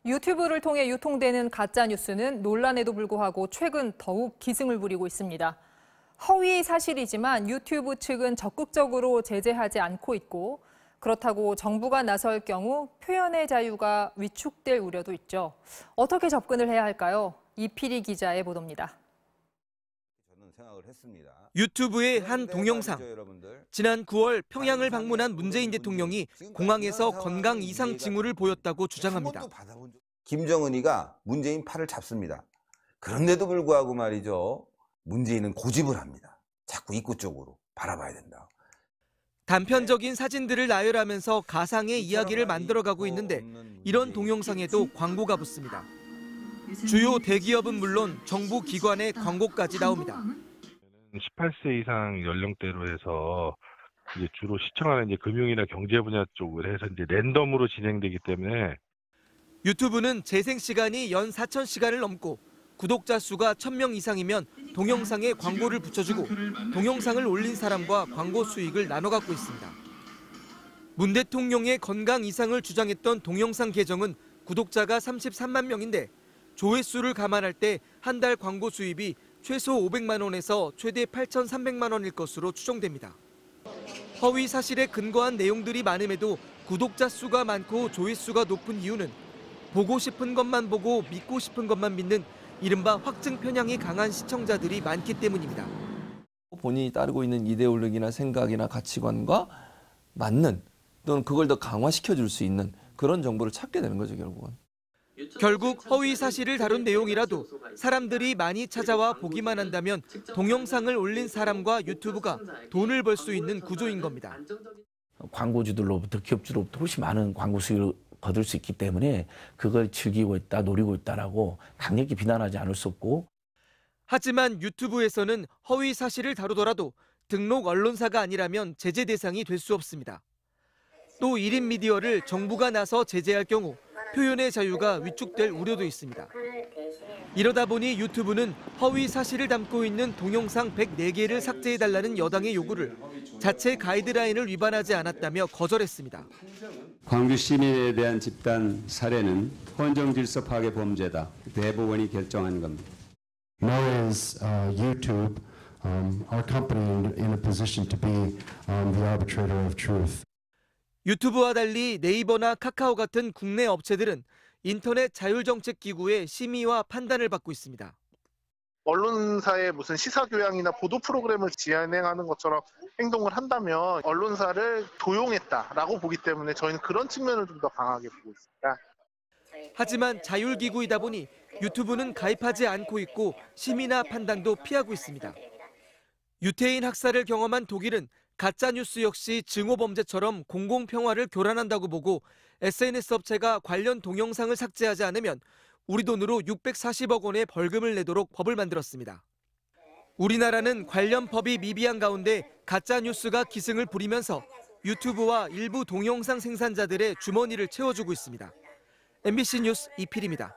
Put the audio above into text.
유튜브를 통해 유통되는 가짜뉴스는 논란에도 불구하고 최근 더욱 기승을 부리고 있습니다. 허위 사실이지만 유튜브 측은 적극적으로 제재하지 않고 있고, 그렇다고 정부가 나설 경우 표현의 자유가 위축될 우려도 있죠. 어떻게 접근을 해야 할까요? 이필희 기자의 보도입니다. 유튜브의 한 동영상. 지난 9월 평양을 방문한 문재인 대통령이 공항에서 건강 이상 징후를 보였다고 주장합니다. 김정은이가 문재인 팔을 잡습니다. 그런데도 불구하고 말이죠. 문재인은 고집을 합니다. 자꾸 입구 쪽으로 바라봐야 된다. 단편적인 사진들을 나열하면서 가상의 이야기를 만들어가고 있는데 이런 동영상에도 광고가 붙습니다. 주요 대기업은 물론 정부 기관의 광고까지 나옵니다. 18세 이상 연령대로 해서 이제 주로 시청하는 금융이나 경제 분야 쪽을 해서 랜덤으로 진행되기 때문에 유튜브는 재생 시간이 연 4,000시간을 넘고 구독자 수가 1,000명 이상이면 동영상에 광고를 붙여주고 동영상을 올린 사람과 광고 수익을 나눠 갖고 있습니다. 문 대통령의 건강 이상을 주장했던 동영상 계정은 구독자가 33만 명인데 조회수를 감안할 때 한 달 광고 수입이 최소 500만 원에서 최대 8,300만 원일 것으로 추정됩니다. 허위 사실에 근거한 내용들이 많음에도 구독자 수가 많고 조회수가 높은 이유는 보고 싶은 것만 보고 믿고 싶은 것만 믿는 이른바 확증 편향이 강한 시청자들이 많기 때문입니다. 본인이 따르고 있는 이데올로기나 생각이나 가치관과 맞는 또는 그걸 더 강화시켜줄 수 있는 그런 정보를 찾게 되는 거죠, 결국은. 결국 허위 사실을 다룬 내용이라도 사람들이 많이 찾아와 보기만 한다면 동영상을 올린 사람과 유튜브가 돈을 벌 수 있는 구조인 겁니다. 광고주들로부터 기업주로부터 훨씬 많은 광고 수익을 거둘 수 있기 때문에 그걸 즐기고 있다, 노리고 있다라고 강력히 비난하지 않을 수 없고. 하지만 유튜브에서는 허위 사실을 다루더라도 등록 언론사가 아니라면 제재 대상이 될 수 없습니다. 또 1인 미디어를 정부가 나서 제재할 경우 표현의 자유가 위축될 우려도 있습니다. 이러다 보니 유튜브는 허위 사실을 담고 있는 동영상 104개를 삭제해달라는 여당의 요구를 자체 가이드라인을 위반하지 않았다며 거절했습니다. 광주 시민에 대한 집단 살해는 헌정 질서 파괴 범죄다. 대법원이 결정한 겁니다. Nor is YouTube, our company, in a position to be the arbitrator of truth. 유튜브와 달리 네이버나 카카오 같은 국내 업체들은 인터넷 자율정책기구의 심의와 판단을 받고 있습니다. 언론사의 무슨 시사교양이나 보도 프로그램을 진행하는 것처럼 행동을 한다면 언론사를 도용했다라고 보기 때문에 저희는 그런 측면을 좀 더 강하게 보고 있습니다. 하지만 자율기구이다 보니 유튜브는 가입하지 않고 있고 심의나 판단도 피하고 있습니다. 유태인 학살을 경험한 독일은 가짜뉴스 역시 증오범죄처럼 공공평화를 교란한다고 보고 SNS 업체가 관련 동영상을 삭제하지 않으면 우리 돈으로 640억 원의 벌금을 내도록 법을 만들었습니다. 우리나라는 관련 법이 미비한 가운데 가짜뉴스가 기승을 부리면서 유튜브와 일부 동영상 생산자들의 주머니를 채워주고 있습니다. MBC 뉴스 이필희입니다.